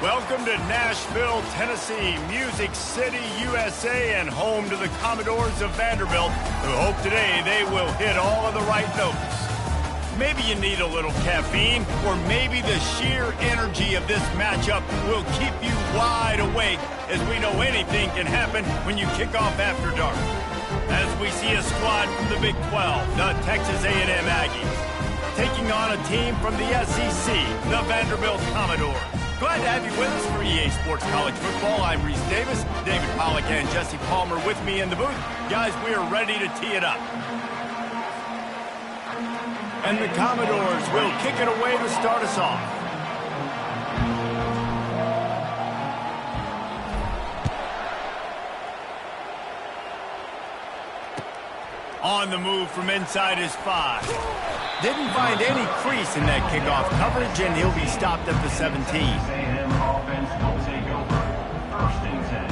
Welcome to Nashville, Tennessee, Music City, USA, and home to the Commodores of Vanderbilt, who hope today they will hit all of the right notes. Maybe you need a little caffeine, or maybe the sheer energy of this matchup will keep you wide awake, as we know anything can happen when you kick off after dark. As we see a squad from the Big 12, the Texas A&M Aggies, taking on a team from the SEC, the Vanderbilt Commodores. Glad to have you with us for EA Sports College Football. I'm Reese Davis, David Pollack and Jesse Palmer with me in the booth. Guys, we are ready to tee it up. And the Commodores will kick it away to start us off. On the move from inside his 5. Didn't find any crease in that kickoff coverage, and he'll be stopped at the 17. A&M offense will take over. 1st and 10.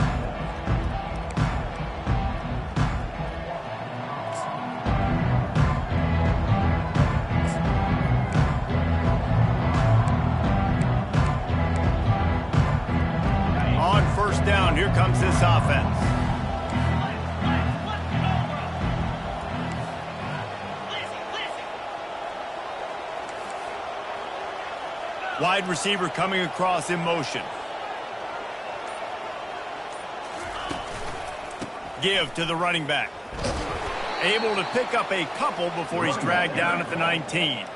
On 1st down, here comes this offense. Wide receiver coming across in motion. Give to the running back. Able to pick up a couple before he's dragged down at the 19.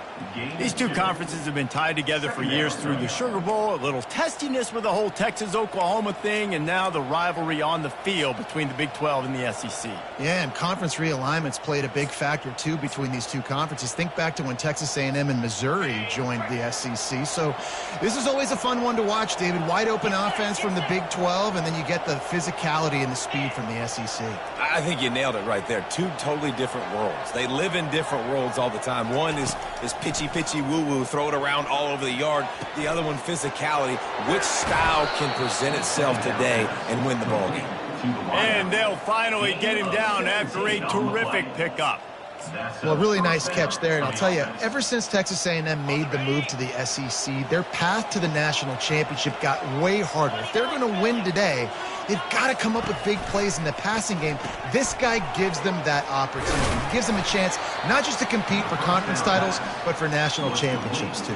These two conferences have been tied together for years through the Sugar Bowl, a little testiness with the whole Texas-Oklahoma thing, and now the rivalry on the field between the Big 12 and the SEC. Yeah, and conference realignments played a big factor, too, between these two conferences. Think back to when Texas A&M and Missouri joined the SEC. So this is always a fun one to watch, David. Wide open offense from the Big 12, and then you get the physicality and the speed from the SEC. I think you nailed it right there. Two totally different worlds. They live in different worlds all the time. One is pitchy, woo-woo, throw it around all over the yard. The other one, physicality. Which style can present itself today and win the ballgame? And they'll finally get him down after a terrific pickup. Well, really nice catch there. And I'll tell you, ever since Texas A&M made the move to the SEC, their path to the national championship got way harder. If they're going to win today, they've got to come up with big plays in the passing game. This guy gives them that opportunity. He gives them a chance not just to compete for conference titles, but for national championships, too.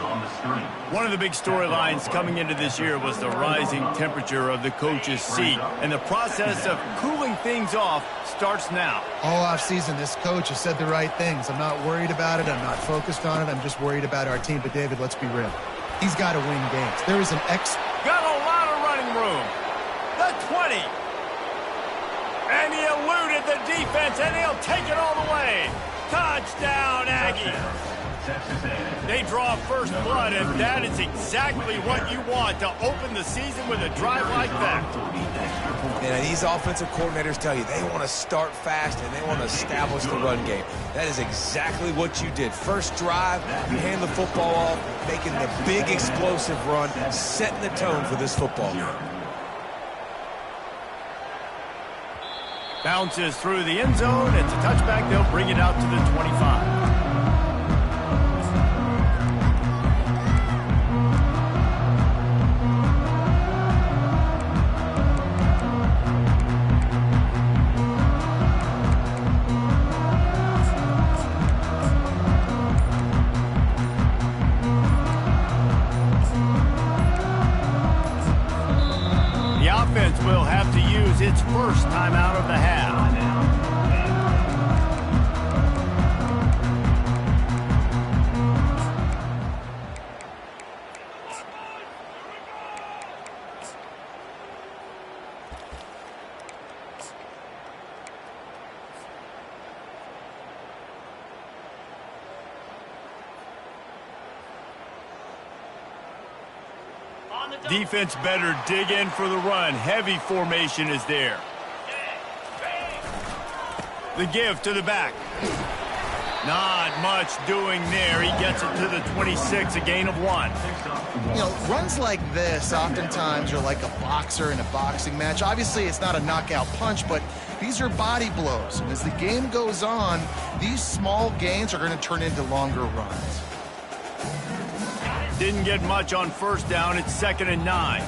One of the big storylines coming into this year was the rising temperature of the coach's seat, and the process of cooling things off starts now. All offseason, this coach has said the right things. I'm not worried about it. I'm not focused on it. I'm just worried about our team. But, David, let's be real. He's got to win games. There is an Got a lot of running room. The 20. And he eluded the defense, and he'll take it all the way. Touchdown, Aggies. They draw first blood, and that is exactly what you want to open the season with a drive like that. And these offensive coordinators tell you they want to start fast and they want to establish the run game. That is exactly what you did. First drive, you hand the football off, making the big explosive run, setting the tone for this football game. Bounces through the end zone. It's a touchback. They'll bring it out to the 25. Will have to use its first timeout of the half. Defense better dig in for the run. Heavy formation is there. The give to the back. Not much doing there. He gets it to the 26, a gain of 1. You know, runs like this oftentimes are like a boxer in a boxing match. Obviously, it's not a knockout punch, but these are body blows. And as the game goes on, these small gains are going to turn into longer runs. Didn't get much on first down. It's 2nd and 9.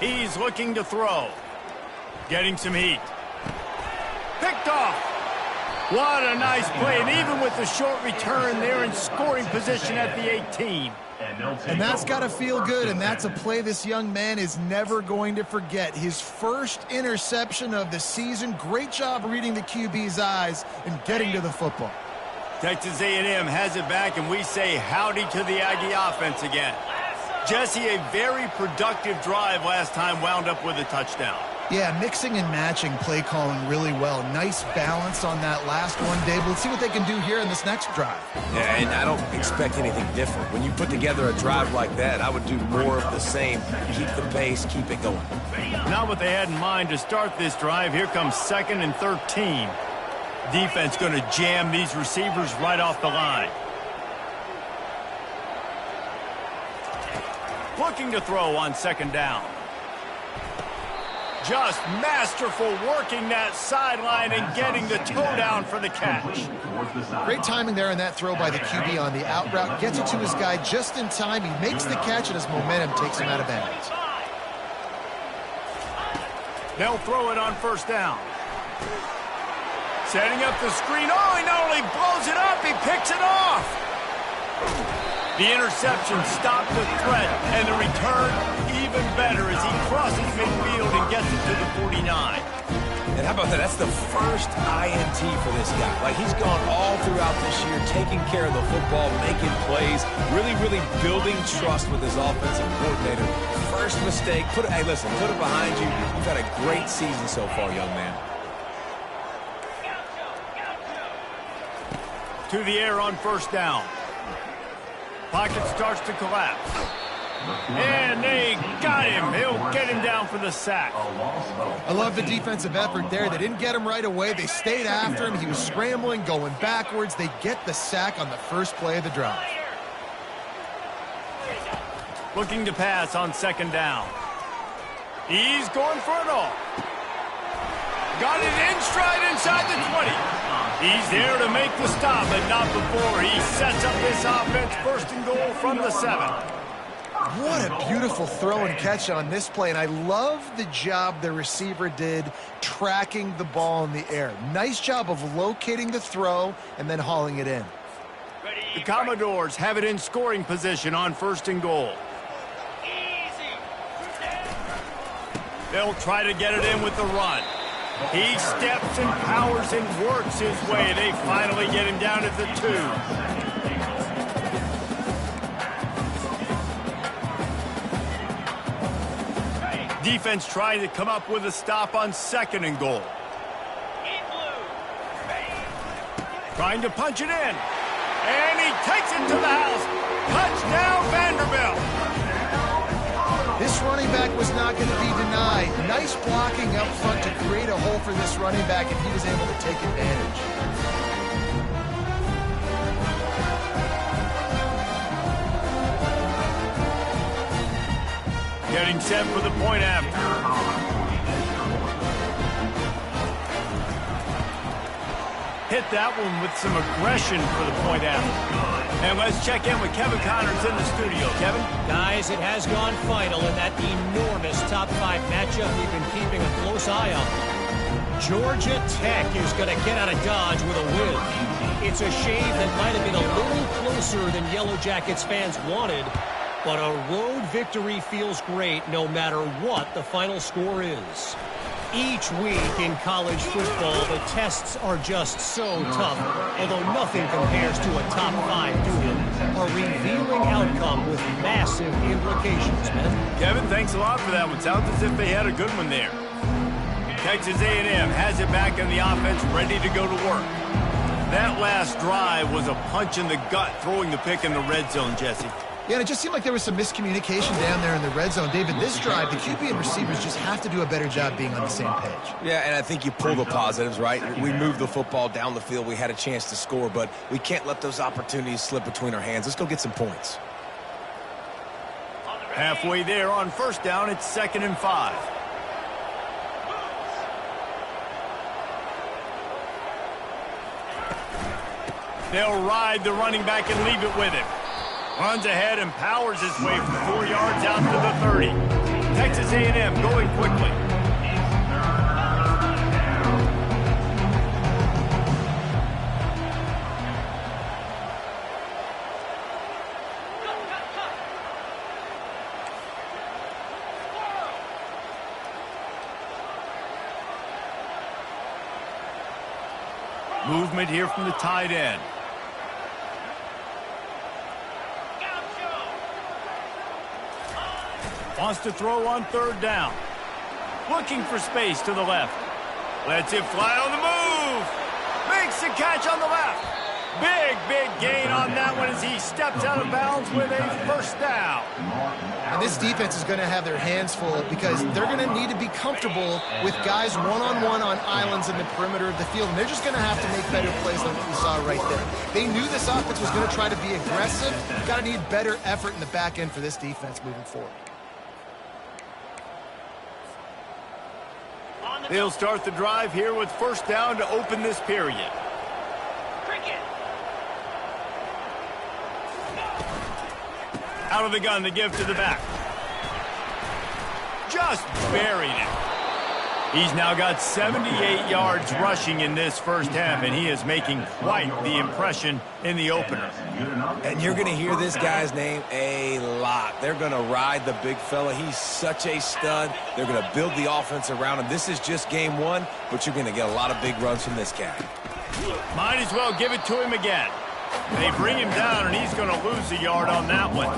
He's looking to throw. Getting some heat. Picked off. What a nice play. And even with the short return, they're in scoring position at the 18. And that's got to feel good, and that's a play this young man is never going to forget. His first interception of the season. Great job reading the QB's eyes and getting to the football. Texas A&M has it back, and we say howdy to the Aggie offense again. Jesse, a very productive drive last time wound up with a touchdown. Yeah, mixing and matching play calling really well. Nice balance on that last one, Dave. Let's see what they can do here in this next drive. Yeah, and I don't expect anything different. When you put together a drive like that, I would do more of the same. Keep the pace, keep it going. Not what they had in mind to start this drive. Here comes 2nd and 13. Defense going to jam these receivers right off the line. Looking to throw on 2nd down. Just masterful working that sideline and getting the toe down for the catch. Great timing there in that throw by the QB on the out route. Gets it to his guy just in time. He makes the catch, and his momentum takes him out of bounds. They'll throw it on 1st down. Setting up the screen. Oh, he not only blows it up, he picks it off. The interception stopped the threat, and the return even better as he crosses midfield and gets it to the 49. And how about that? That's the first INT for this guy. Like, he's gone all throughout this year, taking care of the football, making plays, really building trust with his offensive coordinator. First mistake, hey, listen, put it behind you. You've had a great season so far, young man. To the air on 1st down. Pocket starts to collapse. And they got him. He'll get him down for the sack. I love the defensive effort there. They didn't get him right away. They stayed after him. He was scrambling, going backwards. They get the sack on the first play of the drive. Looking to pass on 2nd down. He's going for it all. Got it in stride inside the 20. He's there to make the stop, but not before. He sets up this offense 1st and goal from the 7. What a beautiful throw and catch on this play, and I love the job the receiver did tracking the ball in the air. Nice job of locating the throw and then hauling it in. The Commodores have it in scoring position on 1st and goal. They'll try to get it in with the run. He steps and powers and works his way. They finally get him down at the 2. Defense trying to come up with a stop on 2nd and goal. Trying to punch it in. And he takes it to the house. Touchdown, Vanderbilt. This running back was not going to be denied. Nice blocking up front to create a hole for this running back, and he was able to take advantage. Getting set for the point after. Hit that one with some aggression for the point after. And let's check in with Kevin Connors in the studio. Kevin? Guys, it has gone final in that enormous top 5 matchup we've been keeping a close eye on. Georgia Tech is going to get out of Dodge with a win. It's a shave that might have been a little closer than Yellow Jackets fans wanted, but a road victory feels great no matter what the final score is. Each week in college football, the tests are just so tough, although nothing compares to a top 5 duel. A revealing outcome with massive implications, man. Kevin, thanks a lot for that one. Sounds as if they had a good one there. Texas A&M has it back in the offense, ready to go to work. That last drive was a punch in the gut, throwing the pick in the red zone, Jesse. Yeah, and it just seemed like there was some miscommunication down there in the red zone. David, this drive, the QB and receivers just have to do a better job being on the same page. Yeah, and I think you pull the positives, right? We moved the football down the field. We had a chance to score, but we can't let those opportunities slip between our hands. Let's go get some points. Halfway there on 1st down, it's 2nd and 5. They'll ride the running back and leave it with him. Runs ahead and powers his way from 4 yards out to the 30. Texas A&M going quickly. Movement here from the tight end. Wants to throw on third down. Looking for space to the left. Lets it fly on the move. Makes the catch on the left. Big gain on that one as he steps out of bounds with a first down. And this defense is going to have their hands full because they're going to need to be comfortable with guys one-on-one on islands in the perimeter of the field. And they're just going to have to make better plays than what we saw right there. They knew this offense was going to try to be aggressive. Got to need better effort in the back end for this defense moving forward. They'll start the drive here with first down to open this period. Out of the gun, the give to the back. Just buried it. He's now got 78 yards rushing in this first half, and he is making quite the impression in the opener. And you're going to hear this guy's name a lot. They're going to ride the big fella. He's such a stud. They're going to build the offense around him. This is just game one, but you're going to get a lot of big runs from this guy. Might as well give it to him again. They bring him down, and he's going to lose a yard on that one.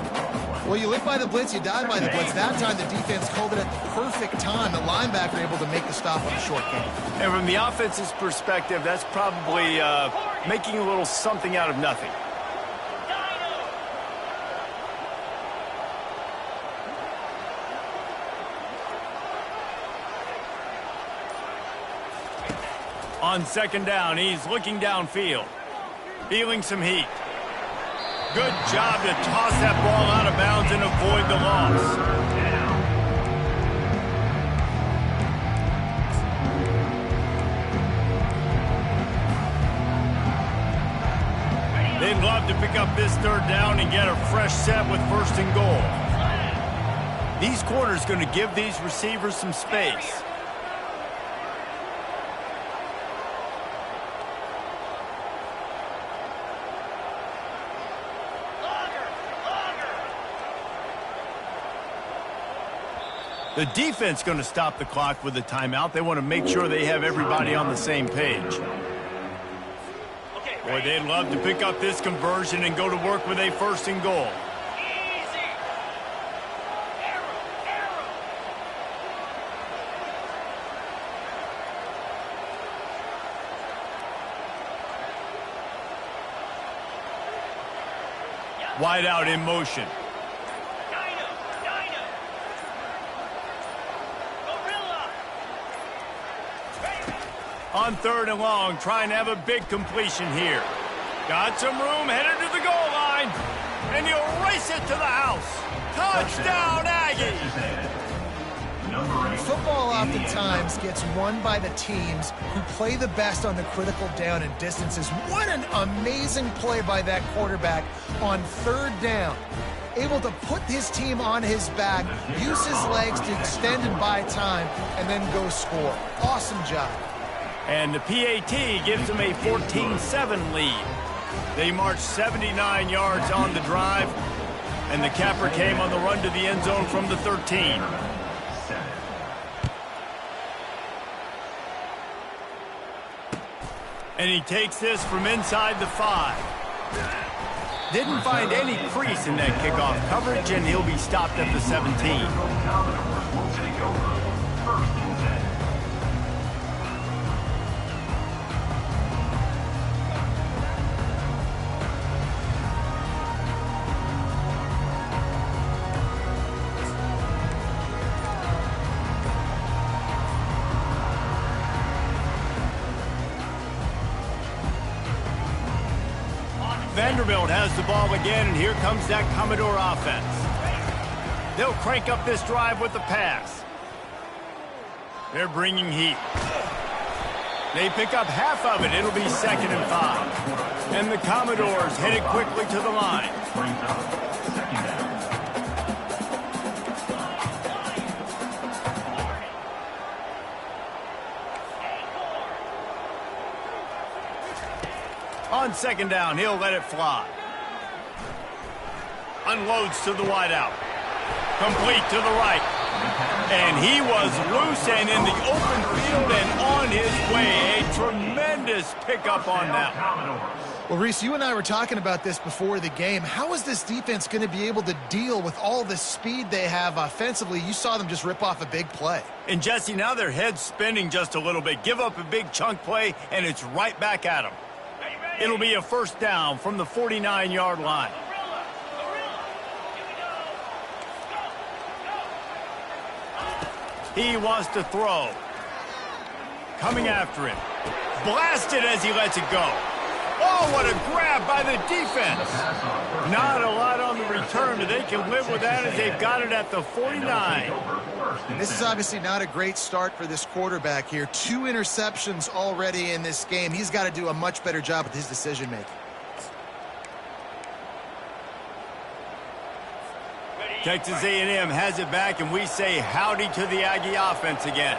Well, you live by the blitz, you die by the blitz. That time, the defense called it at the perfect time. The linebacker able to make the stop on a short game. And from the offense's perspective, that's probably making a little something out of nothing. On second down, he's looking downfield. Feeling some heat. Good job to toss that ball out of bounds and avoid the loss. They'd love to pick up this third down and get a fresh set with first and goal. These corners going to give these receivers some space. The defense going to stop the clock with a timeout. They want to make sure they have everybody on the same page. Boy, they'd love to pick up this conversion and go to work with a first and goal. Wide out in motion. On third and long, trying to have a big completion here. Got some room, headed to the goal line. And he'll race it to the house. Touchdown, Aggies! Football oftentimes gets won by the teams who play the best on the critical down and distances. What an amazing play by that quarterback on third down. Able to put his team on his back, use his legs to extend and buy time, and then go score. Awesome job. And the PAT gives them a 14-7 lead. They marched 79 yards on the drive, and the capper came on the run to the end zone from the 13. And he takes this from inside the 5. Didn't find any crease in that kickoff coverage, and he'll be stopped at the 17. Vanderbilt has the ball again, and here comes that Commodore offense. They'll crank up this drive with the pass. They're bringing heat. They pick up half of it. It'll be 2nd and 5. And the Commodores headed quickly to the line. On second down, he'll let it fly. Unloads to the wideout. Complete to the right. And he was loose and in the open field and on his way. A tremendous pickup on that. Well, Reese, you and I were talking about this before the game. How is this defense going to be able to deal with all the speed they have offensively? You saw them just rip off a big play. And, Jesse, now their head's spinning just a little bit. Give up a big chunk play, and it's right back at them. It'll be a first down from the 49-yard line. He wants to throw. Coming after him. Blasted as he lets it go. Oh, what a grab by the defense. Not a lot on the return, but they can live with that as they've got it at the 49. This is obviously not a great start for this quarterback here. 2 interceptions already in this game. He's got to do a much better job with his decision-making. Texas A&M has it back, and we say howdy to the Aggie offense again.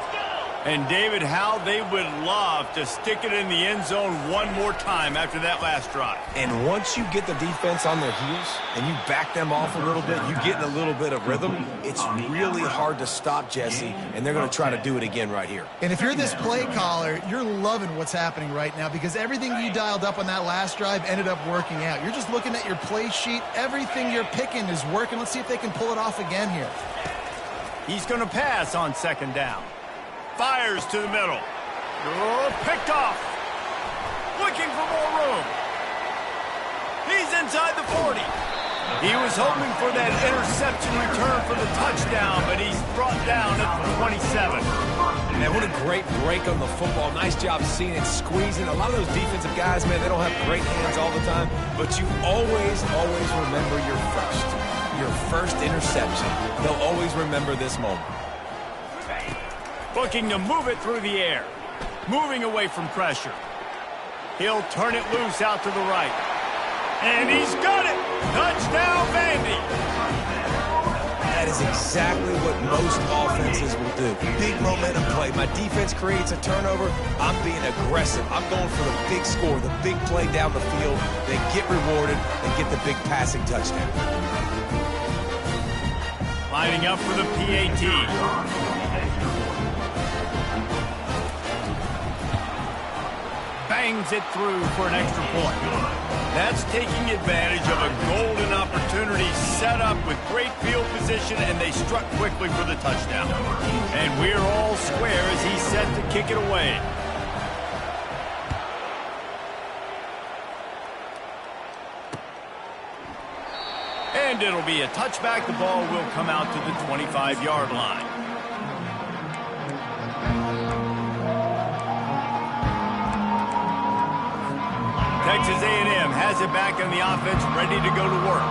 And, David, how they would love to stick it in the end zone one more time after that last drive. And once you get the defense on their heels and you back them off a little bit, you get in a little bit of rhythm, it's really hard to stop, Jesse, and they're going to try to do it again right here. And if you're this play caller, you're loving what's happening right now because everything you dialed up on that last drive ended up working out. You're just looking at your play sheet. Everything you're picking is working. Let's see if they can pull it off again here. He's going to pass on second down. Fires to the middle. Oh, picked off. Looking for more room. He's inside the 40. He was hoping for that interception return for the touchdown, but he's brought down at the 27. Man, what a great break on the football. Nice job seeing it, squeezing. A lot of those defensive guys, man, they don't have great hands all the time, but you always remember your first interception. They'll always remember this moment. Looking to move it through the air. Moving away from pressure. He'll turn it loose out to the right. And he's got it! Touchdown, Vandy! That is exactly what most offenses will do. Big momentum play. My defense creates a turnover. I'm being aggressive. I'm going for the big score, the big play down the field. They get rewarded. They get the big passing touchdown. Lining up for the PAT. Bangs it through for an extra point. That's taking advantage of a golden opportunity set up with great field position, and they struck quickly for the touchdown. And we're all square as he's set to kick it away. And it'll be a touchback. The ball will come out to the 25-yard line. Texas A&M has it back on the offense, ready to go to work.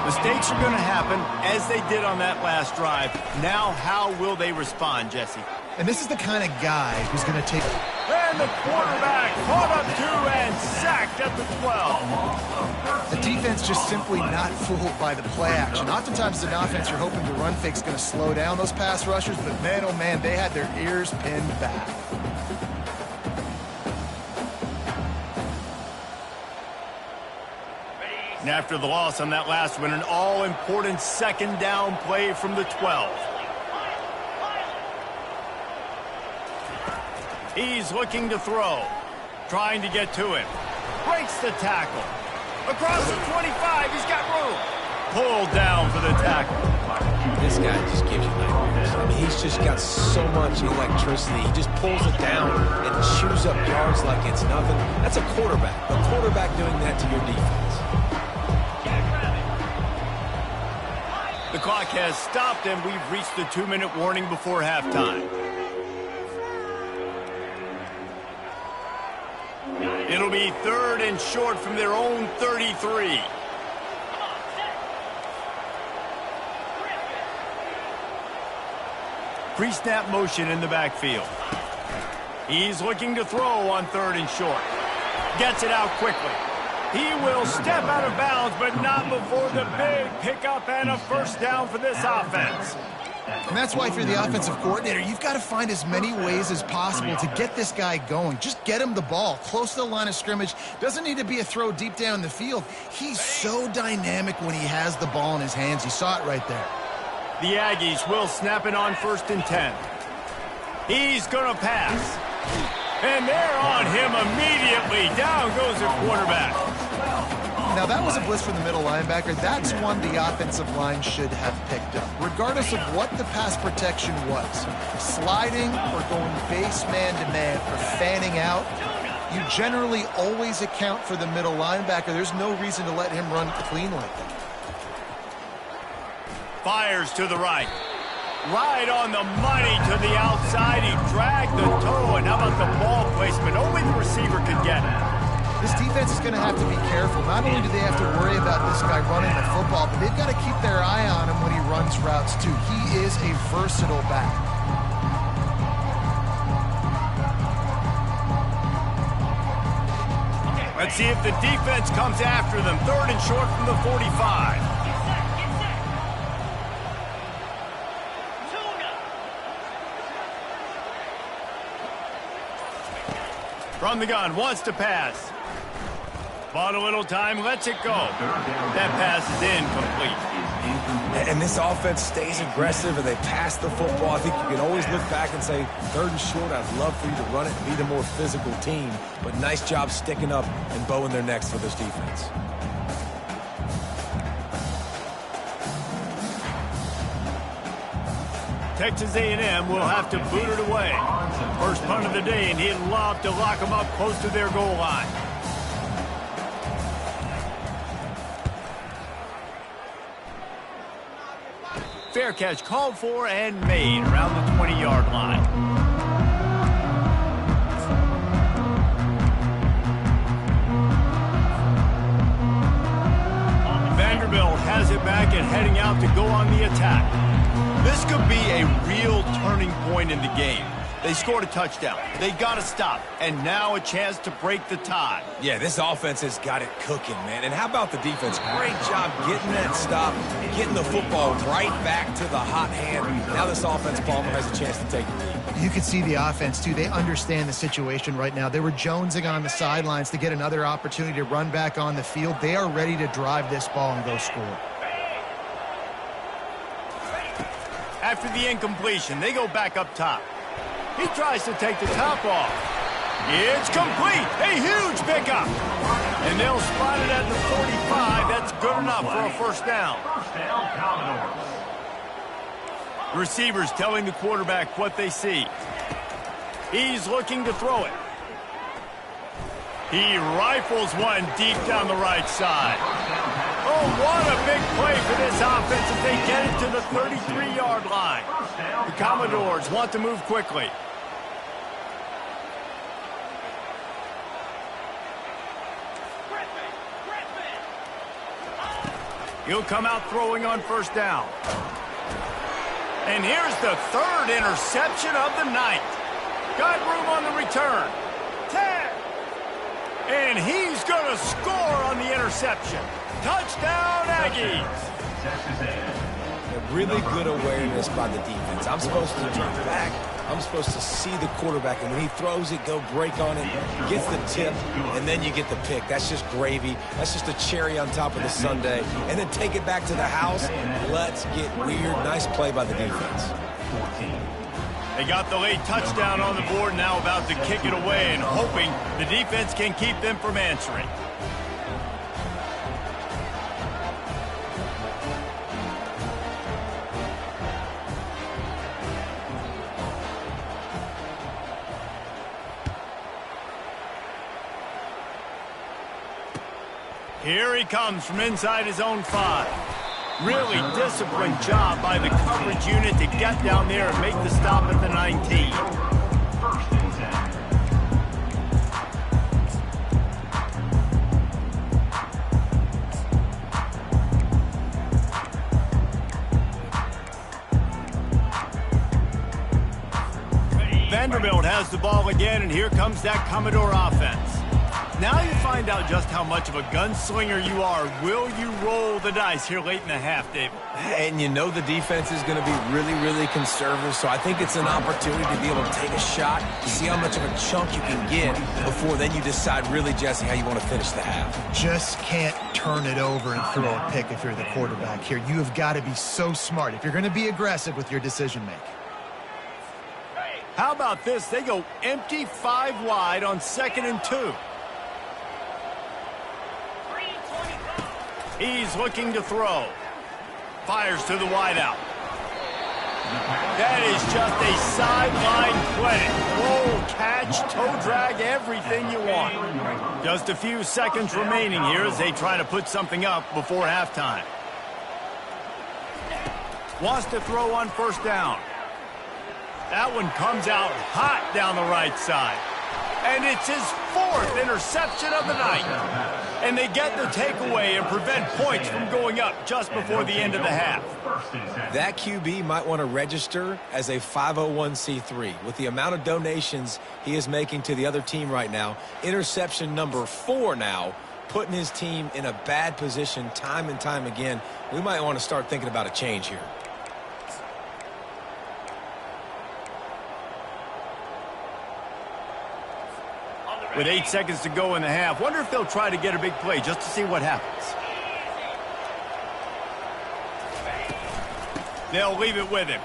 Mistakes are going to happen, as they did on that last drive. Now, how will they respond, Jesse? And this is the kind of guy who's going to take... And the quarterback caught up to and sacked at the 12. The defense just simply not fooled by the play action. Oftentimes, as an offense, you're hoping the run fake's going to slow down those pass rushers, but man, oh man, they had their ears pinned back. And after the loss on that last one, an all-important second down play from the 12. He's looking to throw. Trying to get to him. Breaks the tackle. Across the 25, he's got room. Pulled down for the tackle. This guy just gives you nightmares. I mean, he's just got so much electricity. He just pulls it down and chews up yards like it's nothing. That's a quarterback. A quarterback doing that to your defense. The clock has stopped, and we've reached the 2-minute warning before halftime. It'll be 3rd and short from their own 33. Pre-snap motion in the backfield. He's looking to throw on 3rd and short. Gets it out quickly. He will step out of bounds, but not before the big pickup and a first down for this offense. And that's why if you're the offensive coordinator, you've got to find as many ways as possible to get this guy going. Just get him the ball close to the line of scrimmage. Doesn't need to be a throw deep down the field. He's so dynamic when he has the ball in his hands. You saw it right there. The Aggies will snap it on 1st and 10. He's going to pass. And they're on him immediately. Down goes the quarterback. Now, that was a blitz from the middle linebacker. That's one the offensive line should have picked up, regardless of what the pass protection was. Sliding or going base man-to-man or fanning out, you generally always account for the middle linebacker. There's no reason to let him run clean like that. Fires to the right. Right on the money to the outside. He dragged the toe, and how about the ball placement? Only the receiver could get it. This defense is going to have to be careful. Not only do they have to worry about this guy running the football, but they've got to keep their eye on him when he runs routes, too. He is a versatile back. Let's see if the defense comes after them. 3rd and short from the 45. From the gun, wants to pass. Bought a little time, lets it go. That pass is incomplete. And this offense stays aggressive and they pass the football. I think you can always look back and say, 3rd and short, I'd love for you to run it and be the more physical team. But nice job sticking up and bowing their necks for this defense. Texas A&M will have to boot it away. First punt of the day, and he'd love to lock them up close to their goal line. Fair catch called for and made around the 20-yard line. Vanderbilt has it back and heading out to go on the attack. This could be a real turning point in the game. They scored a touchdown. They got to stop. And now a chance to break the tie. Yeah, this offense has got it cooking, man. And how about the defense? Great job getting that stop, getting the football right back to the hot hand. Now this offense, Palmer, has a chance to take the lead. You can see the offense, too. They understand the situation right now. They were jonesing on the sidelines to get another opportunity to run back on the field. They are ready to drive this ball and go score. After the incompletion, they go back up top. He tries to take the top off. It's complete. A huge pickup. And they'll spot it at the 45. That's good enough for a first down. Receivers telling the quarterback what they see. He's looking to throw it. He rifles one deep down the right side. Oh, what a big play for this offense as they get it to the 33-yard line. The Commodores want to move quickly. He'll come out throwing on first down. And here's the 3rd interception of the night. Got room on the return. 10. And he's going to score on the interception. Touchdown, Aggies. A really good awareness by the defense. I'm supposed to turn back. I'm supposed to see the quarterback, and when he throws it, go break on it, gets the tip, and then you get the pick. That's just gravy. That's just a cherry on top of the sundae. And then take it back to the house. Let's get weird. Nice play by the defense. They got the late touchdown on the board, now about to kick it away and hoping the defense can keep them from answering. Here he comes from inside his own 5. Really disciplined job by the coverage unit to get down there and make the stop at the 19. Vanderbilt has the ball again, and here comes that Commodore offense. Now you find out just how much of a gunslinger you are. Will you roll the dice here late in the half, David? And you know the defense is going to be really, really conservative, so I think it's an opportunity to be able to take a shot, see how much of a chunk you can get before then you decide really, Jesse, how you want to finish the half. Just can't turn it over and throw a pick if you're the quarterback here. You have got to be so smart if you're going to be aggressive with your decision-making. How about this? They go empty 5 wide on 2nd and 2. He's looking to throw. Fires to the wideout. That is just a sideline clinic. Roll, catch, toe drag, everything you want. Just a few seconds remaining here as they try to put something up before halftime. Wants to throw on 1st down. That one comes out hot down the right side. And it's his 4th interception of the night. And they get the takeaway and prevent points from going up just before the end of the half. That QB might want to register as a 501c3. With the amount of donations he is making to the other team right now, interception number 4 now, putting his team in a bad position time and time again. We might want to start thinking about a change here. With 8 seconds to go in the half, wonder if they'll try to get a big play just to see what happens. They'll leave it with him.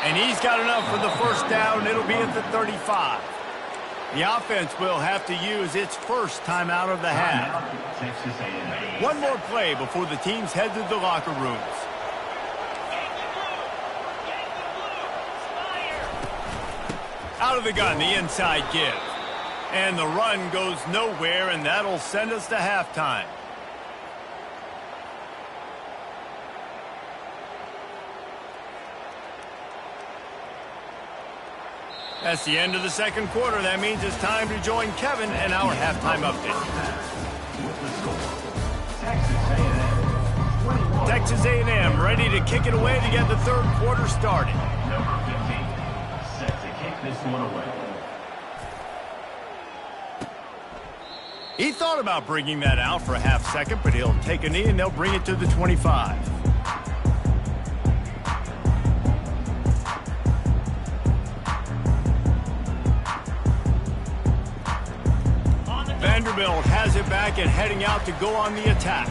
And he's got enough for the 1st down. It'll be at the 35. The offense will have to use its 1st timeout of the half. One more play before the teams head to the locker rooms. Out of the gun, the inside give. And the run goes nowhere, and that'll send us to halftime. That's the end of the 2nd quarter. That means it's time to join Kevin and our halftime update. Texas A&M ready to kick it away to get the 3rd quarter started. Number 15, set to kick this one away. He thought about bringing that out for a half second, but he'll take a knee and they'll bring it to the 25. Vanderbilt has it back and heading out to go on the attack.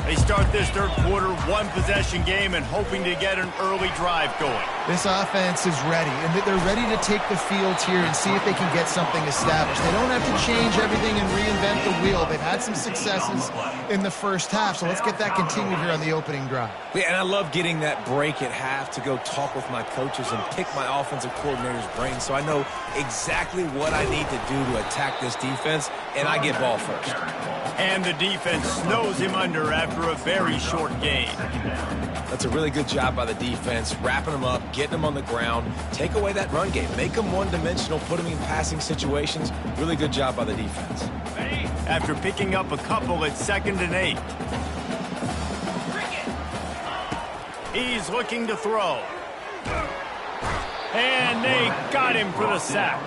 They start this 3rd quarter, 1-possession game and hoping to get an early drive going. This offense is ready, and they're ready to take the field here and see if they can get something established. They don't have to change everything and reinvent the wheel. They've had some successes in the 1st half, so let's get that continued here on the opening drive. Yeah, and I love getting that break at half to go talk with my coaches and pick my offensive coordinator's brain so I know exactly what I need to do to attack this defense, and I get ball first. And the defense snows him under after a very short game. That's a really good job by the defense, wrapping them up, getting them on the ground, take away that run game, make them one-dimensional, put them in passing situations. Really good job by the defense. After picking up a couple at 2nd and 8. He's looking to throw. And they got him for the sack.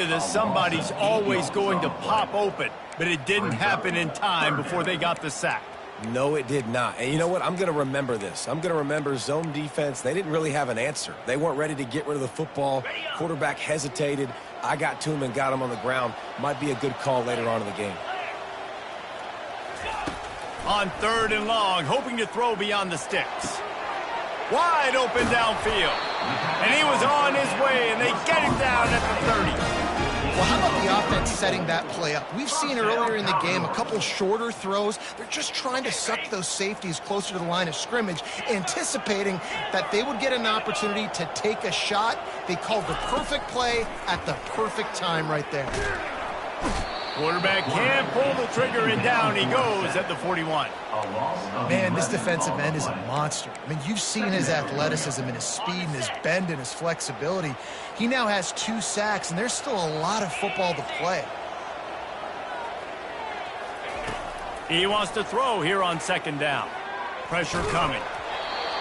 That somebody's always going to pop open, but it didn't happen in time before they got the sack. No, it did not. And you know what? I'm going to remember this. I'm going to remember zone defense. They didn't really have an answer. They weren't ready to get rid of the football. Quarterback hesitated. I got to him and got him on the ground. Might be a good call later on in the game. On 3rd and long, hoping to throw beyond the sticks. Wide open downfield. And he was on his way, and they get him down at the 30. Well, how about the offense setting that play up? We've seen earlier in the game a couple shorter throws. They're just trying to suck those safeties closer to the line of scrimmage, anticipating that they would get an opportunity to take a shot. They called the perfect play at the perfect time right there. Quarterback can pull the trigger, and down he goes at the 41. Man, this defensive end is a monster. I mean, you've seen his athleticism and his speed and his bend and his flexibility. He now has 2 sacks, and there's still a lot of football to play. He wants to throw here on 2nd down. Pressure coming.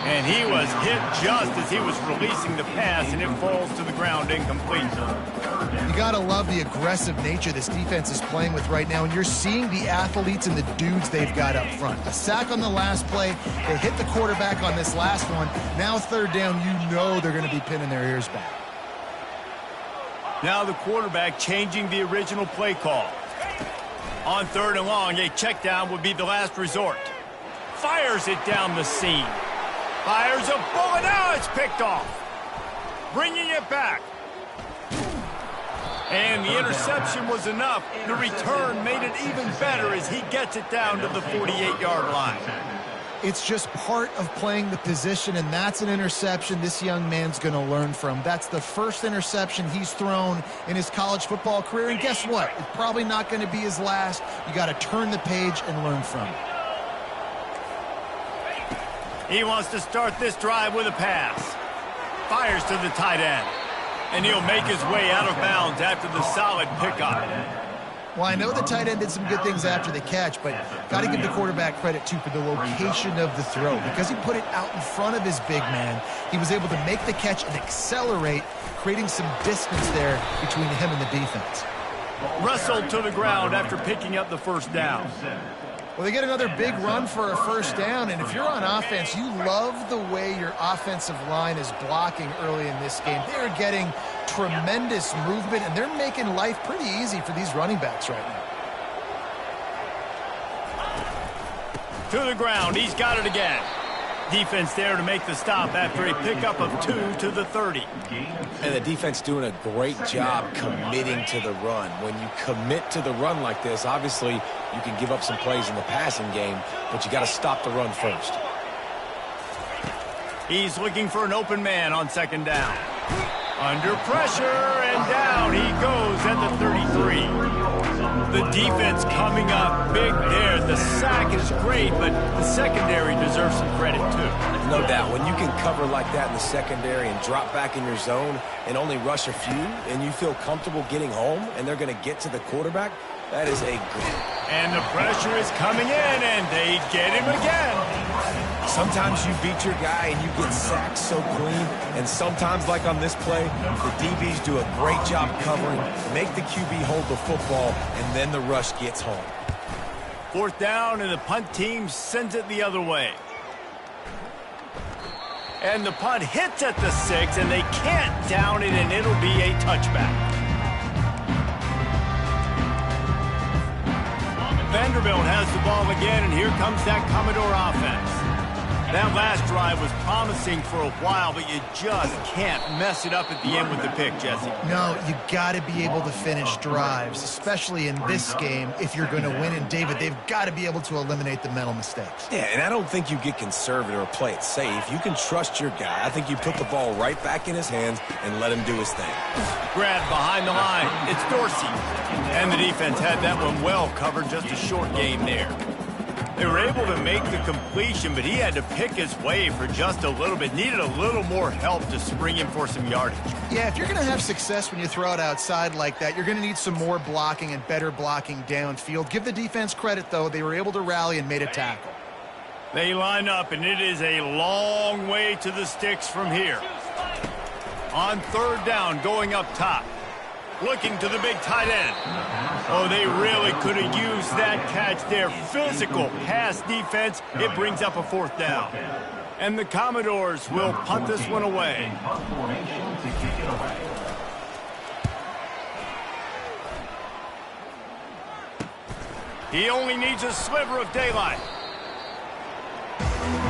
And he was hit just as he was releasing the pass, and it falls to the ground incomplete. You got to love the aggressive nature this defense is playing with right now, and you're seeing the athletes and the dudes they've got up front. A sack on the last play. They hit the quarterback on this last one. Now 3rd down, you know they're going to be pinning their ears back. Now the quarterback changing the original play call. On 3rd and long, a check down would be the last resort. Fires it down the seam. Fires a bullet. Now it's picked off. Bringing it back. And the interception was enough. The return made it even better as he gets it down to the 48-yard line. It's just part of playing the position, and that's an interception this young man's going to learn from. That's the first interception he's thrown in his college football career, and guess what? It's probably not going to be his last. You got to turn the page and learn from it. He wants to start this drive with a pass. Fires to the tight end. And he'll make his way out of bounds after the solid pickup. Well, I know the tight end did some good things after the catch, but got to give the quarterback credit, too, for the location of the throw. Because he put it out in front of his big man, he was able to make the catch and accelerate, creating some distance there between him and the defense. Wrestled to the ground after picking up the 1st down. Well, they get another big run for a 1st down, and if you're on offense, you love the way your offensive line is blocking early in this game. They are getting tremendous movement, and they're making life pretty easy for these running backs right now. To the ground, he's got it again. Defense there to make the stop after a pickup of 2 to the 30. And the defense doing a great job committing to the run. When you commit to the run like this, obviously you can give up some plays in the passing game, but you got to stop the run first. He's looking for an open man on 2nd down. Under pressure, and down he goes at the 33. The defense coming up big there. The sack is great, but the secondary deserves some credit, too. No doubt. When you can cover like that in the secondary and drop back in your zone and only rush a few, and you feel comfortable getting home, and they're going to get to the quarterback, that is a good. And the pressure is coming in, and they get him again. Sometimes you beat your guy and you get sacked so clean, and sometimes, like on this play, the DBs do a great job covering, make the QB hold the football, and then the rush gets home. 4th down, and the punt team sends it the other way. And the punt hits at the 6, and they can't down it, and it'll be a touchback. Vanderbilt has the ball again, and here comes that Commodore offense. That last drive was promising for a while, but you just can't mess it up at the end with the pick, Jesse. No, you got to be able to finish drives, especially in this game if you're going to win. And, David, they've got to be able to eliminate the mental mistakes. Yeah, and I don't think you get conservative or play it safe. You can trust your guy. I think you put the ball right back in his hands and let him do his thing. Grab behind the line. It's Dorsey. And the defense had that one well covered, just a short game there. They were able to make the completion, but he had to pick his way for just a little bit. Needed a little more help to spring him for some yardage. Yeah, if you're going to have success when you throw it outside like that, you're going to need some more blocking and better blocking downfield. Give the defense credit, though. They were able to rally and made a tackle. They line up, and it is a long way to the sticks from here. On 3rd down, going up top. Looking to the big tight end. Oh, they really could have used that catch there. Physical pass defense. It brings up a 4th down. And the Commodores will punt this one away. He only needs a sliver of daylight.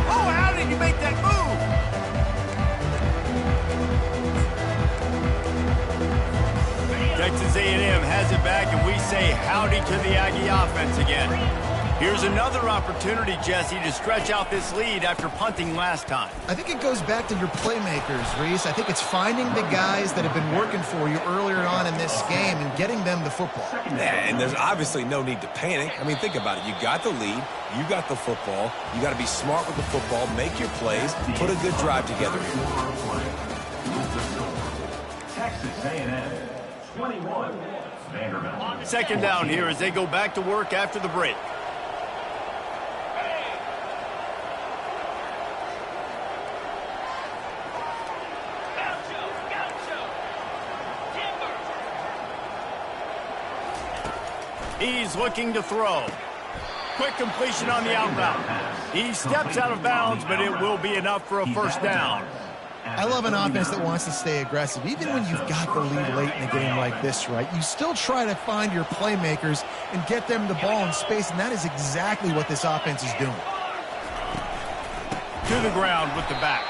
Oh, how did you make that move? Texas A&M has it back, and we say howdy to the Aggie offense again. Here's another opportunity, Jesse, to stretch out this lead after punting last time. I think it goes back to your playmakers, Reese. I think it's finding the guys that have been working for you earlier on in this game and getting them the football. Yeah, and there's obviously no need to panic. I mean, think about it. You got the lead. You got the football. You got to be smart with the football, make your plays, put a good drive together here. Texas A&M 21, Vanderbilt. Second down here as they go back to work after the break. He's looking to throw. Quick completion on the out route. He steps out of bounds, but it will be enough for a first down. I love an offense that wants to stay aggressive. Even when you've got the lead late in a game like this, right, you still try to find your playmakers and get them the ball in space, and that is exactly what this offense is doing. To the ground with the back.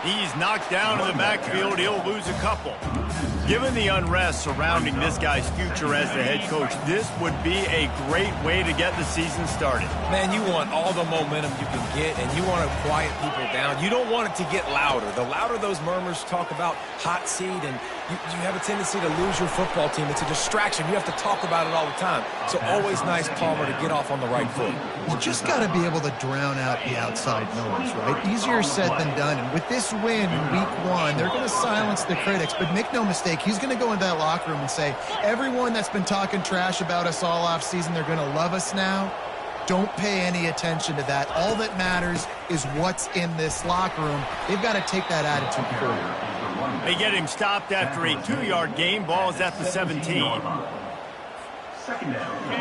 He's knocked down in the backfield. He'll lose a couple. Given the unrest surrounding this guy's future as the head coach, this would be a great way to get the season started. Man, you want all the momentum you can get, and you want to quiet people down. You don't want it to get louder. The louder those murmurs talk about hot seat, and you have a tendency to lose your football team. It's a distraction. You have to talk about it all the time. So always nice, Palmer, to get off on the right foot. You just got to be able to drown out the outside noise, right? Easier said than done. And with this win in week one, they're going to silence the critics. But make no mistake, he's going to go into that locker room and say, everyone that's been talking trash about us all offseason, they're going to love us now. Don't pay any attention to that. All that matters is what's in this locker room. They've got to take that attitude forward. They get him stopped after a 2-yard gain. Ball is at the 17.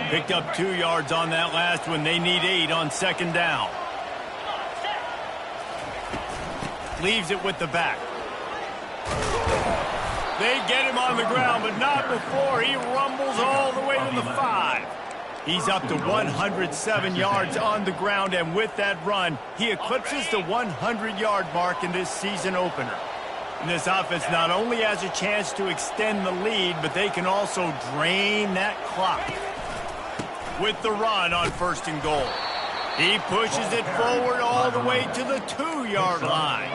Picked up 2 yards on that last one. They need 8 on second down. Leaves it with the back. They get him on the ground, but not before he rumbles all the way to the 5. He's up to 107 yards on the ground, and with that run, he eclipses the 100-yard mark in this season opener. And this offense not only has a chance to extend the lead, but they can also drain that clock. With the run on first and goal. He pushes it forward all the way to the 2-yard line.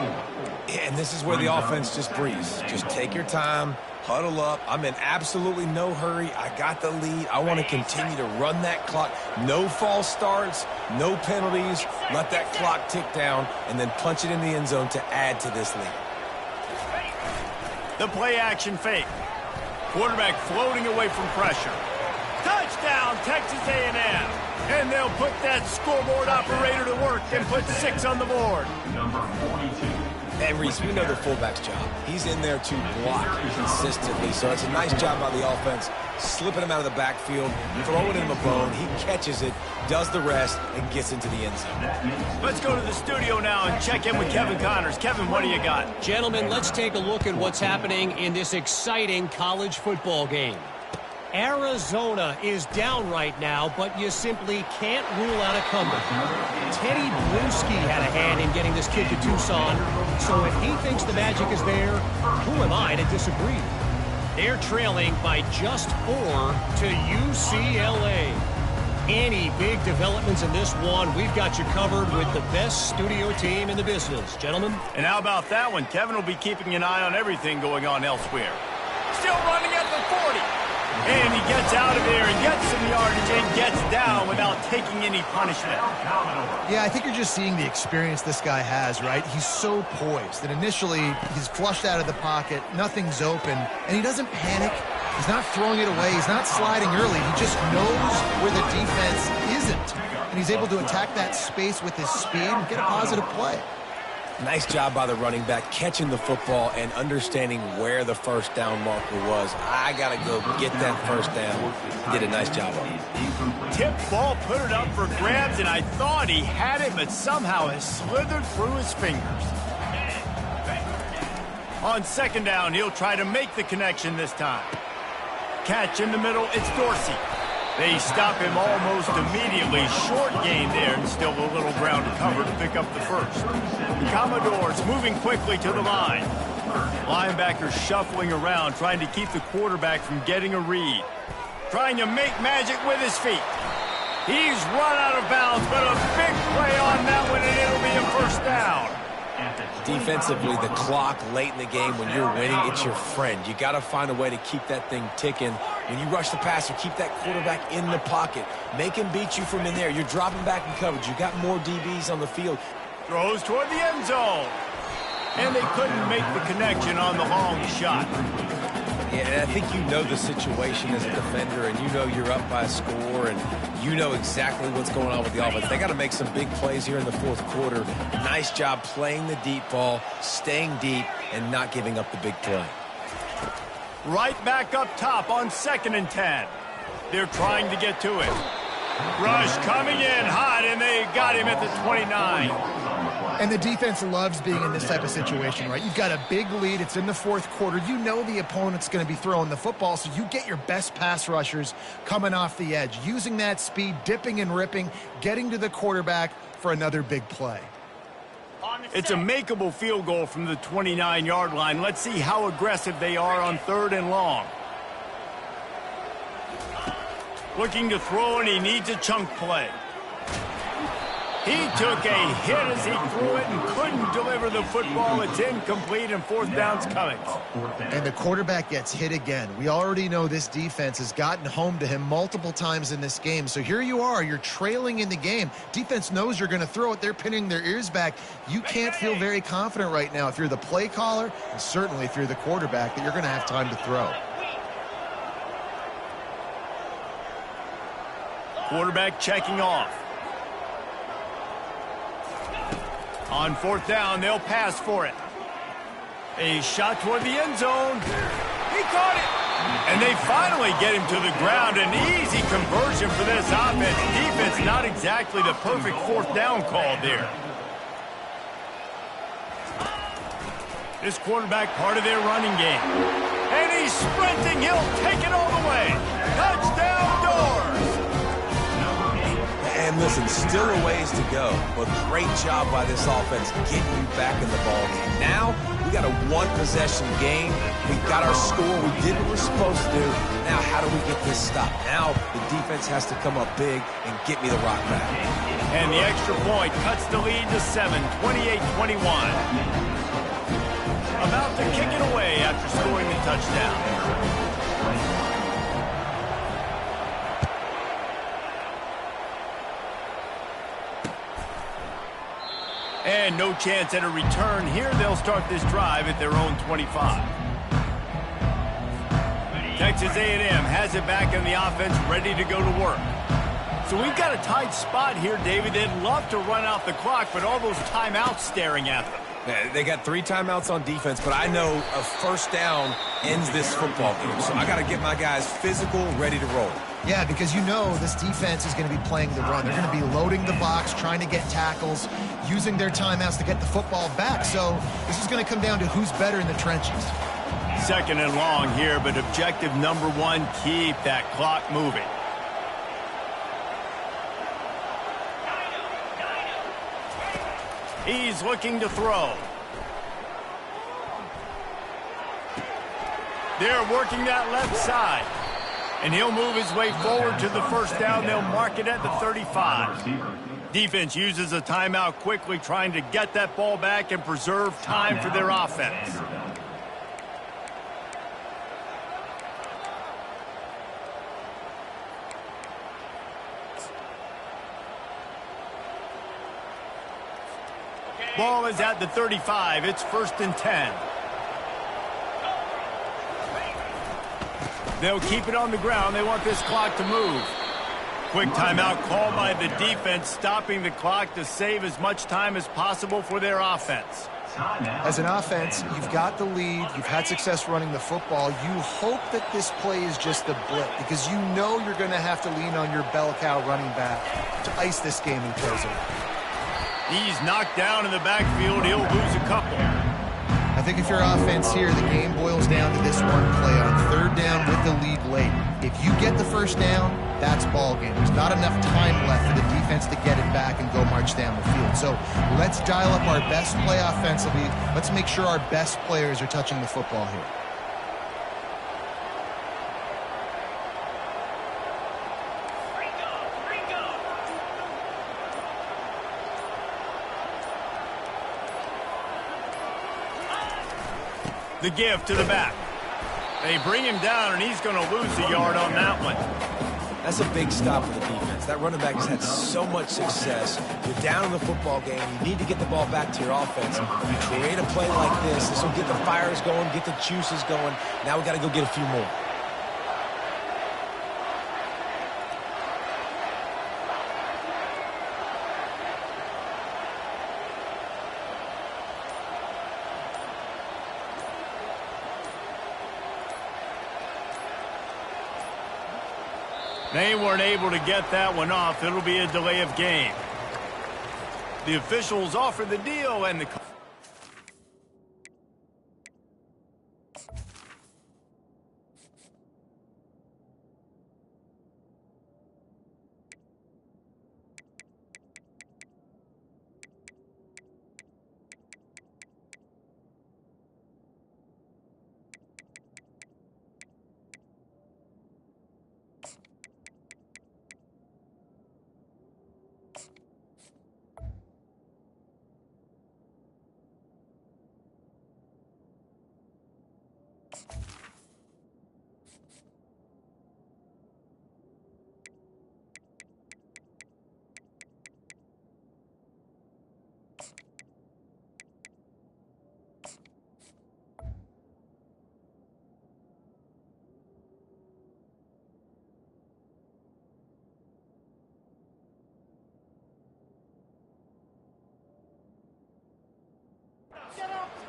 Yeah, and this is where the offense just breathes. Just take your time, huddle up. I'm in absolutely no hurry. I got the lead. I want to continue to run that clock. No false starts, no penalties. Let that clock tick down, and then punch it in the end zone to add to this lead. The play-action fake. Quarterback floating away from pressure. Touchdown, Texas A&M. And they'll put that scoreboard operator to work and put 6 on the board. Number 42. And Reese, we know the fullback's job. He's in there to block consistently, so it's a nice job by the offense, slipping him out of the backfield, throwing him a bone. He catches it, does the rest, and gets into the end zone. Let's go to the studio now and check in with Kevin Connors. Kevin, what do you got? Gentlemen, let's take a look at what's happening in this exciting college football game. Arizona is down right now, but you simply can't rule out a comeback. Teddy Bruschi had a hand in getting this kid to Tucson, so if he thinks the magic is there, who am I to disagree? They're trailing by just 4 to UCLA. Any big developments in this one, we've got you covered with the best studio team in the business. Gentlemen? And how about that one? Kevin will be keeping an eye on everything going on elsewhere. Still running at the 40. And he gets out of there and gets some yardage and gets down without taking any punishment. Yeah, I think you're just seeing the experience this guy has, right? He's so poised that initially he's flushed out of the pocket, nothing's open, and he doesn't panic. He's not throwing it away. He's not sliding early. He just knows where the defense isn't. And he's able to attack that space with his speed and get a positive play. Nice job by the running back, catching the football and understanding where the first down marker was. I got to go get that first down. He did a nice job of it. Tip ball, put it up for grabs, and I thought he had it, but somehow it slithered through his fingers. On second down, he'll try to make the connection this time. Catch in the middle, it's Dorsey. They stop him almost immediately. Short gain there, and still a little ground to cover to pick up the first. The Commodores moving quickly to the line. Linebacker shuffling around, trying to keep the quarterback from getting a read. Trying to make magic with his feet. He's run out of bounds, but a big play on that one, and it'll be a first down. Defensively, the clock late in the game, when you're winning, it's your friend. You got to find a way to keep that thing ticking. When you rush the passer, keep that quarterback in the pocket. Make him beat you from in there. You're dropping back in coverage. You got more DBs on the field. Throws toward the end zone. And they couldn't make the connection on the long shot. Yeah, and I think you know the situation as a defender, and you know you're up by a score, and you know exactly what's going on with the offense. They got to make some big plays here in the fourth quarter. Nice job playing the deep ball, staying deep, and not giving up the big play. Right back up top on 2nd and 10. They're trying to get to it. Rush coming in hot, and they got him at the 29. And the defense loves being in this type of situation, right? You've got a big lead. It's in the fourth quarter. You know the opponent's going to be throwing the football, so you get your best pass rushers coming off the edge, using that speed, dipping and ripping, getting to the quarterback for another big play. It's a makeable field goal from the 29-yard line. Let's see how aggressive they are on 3rd and long. Looking to throw, and he needs a chunk play. He took a hit as he threw it and couldn't deliver the football. It's incomplete, and 4th down's coming. And the quarterback gets hit again. We already know this defense has gotten home to him multiple times in this game. So here you are. You're trailing in the game. Defense knows you're going to throw it. They're pinning their ears back. You can't feel very confident right now if you're the play caller, and certainly if you're the quarterback, that you're going to have time to throw. Quarterback checking off. On 4th down, they'll pass for it. A shot toward the end zone. He caught it. And they finally get him to the ground. An easy conversion for this offense. Defense not exactly the perfect 4th down call there. This quarterback part of their running game. And he's sprinting. He'll take it all the way. Touchdown Doors. And listen, still a ways to go, but great job by this offense getting you back in the ball game. Now, we got a one-possession game. We got our score. We did what we're supposed to do. Now, how do we get this stopped? Now, the defense has to come up big and get me the rock back. And the extra point cuts the lead to 7, 28-21. About to kick it away after scoring the touchdown. And no chance at a return here. They'll start this drive at their own 25. Texas A&M has it back in the offense, ready to go to work. So we've got a tight spot here, David. They'd love to run out the clock, but all those timeouts staring at them. Yeah, they got 3 timeouts on defense, but I know a first down ends this football game. So I got to get my guys physical, ready to roll. Yeah, because you know this defense is going to be playing the run. They're going to be loading the box, trying to get tackles, using their timeouts to get the football back. So this is going to come down to who's better in the trenches. 2nd and long here, but objective number 1, keep that clock moving. He's looking to throw. They're working that left side. And he'll move his way forward to the first down. They'll mark it at the 35. Defense uses a timeout quickly, trying to get that ball back and preserve time for their offense. Ball is at the 35. It's 1st and 10. They'll keep it on the ground. They want this clock to move. Quick timeout called by the defense, stopping the clock to save as much time as possible for their offense. As an offense, you've got the lead. You've had success running the football. You hope that this play is just a blip because you know you're going to have to lean on your bell cow running back to ice this game in closing. He's knocked down in the backfield. He'll lose a couple. I think if you're offense here, the game boils down to this one play on 3rd down with the lead late. If you get the first down, that's ball game. There's not enough time left for the defense to get it back and go march down the field. So let's dial up our best play offensively. Let's make sure our best players are touching the football here. The give to the back. They bring him down, and he's going to lose a yard on that one. That's a big stop for the defense. That running back has had so much success. You're down in the football game. You need to get the ball back to your offense. You create a play like this. This will get the fires going, get the juices going. Now we got to go get a few more. They weren't able to get that one off. It'll be a delay of game. The officials offer the deal, and the...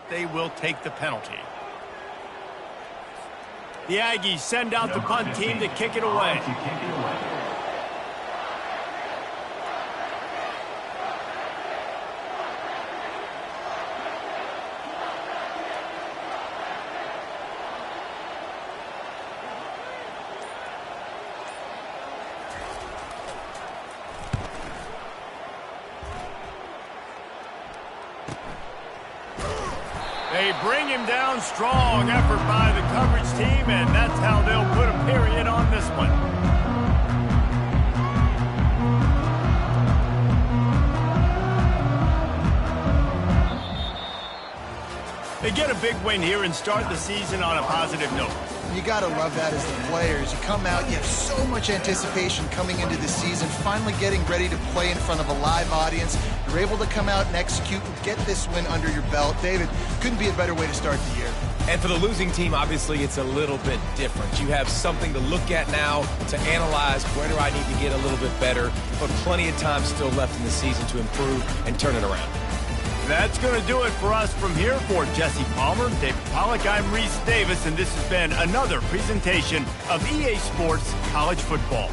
They will take the penalty. The Aggies send out the punt team to kick it away. They bring him down. Strong effort by the coverage team, and that's how they'll put a period on this one. They get a big win here and start the season on a positive note. You got to love that as the players. You come out, you have so much anticipation coming into the season, finally getting ready to play in front of a live audience. You're able to come out and execute and get this win under your belt. David, couldn't be a better way to start the year. And for the losing team, obviously, it's a little bit different. You have something to look at now, to analyze where do I need to get a little bit better, but plenty of time still left in the season to improve and turn it around. That's going to do it for us from here. For Jesse Palmer, David Pollack, I'm Reese Davis, and this has been another presentation of EA Sports College Football.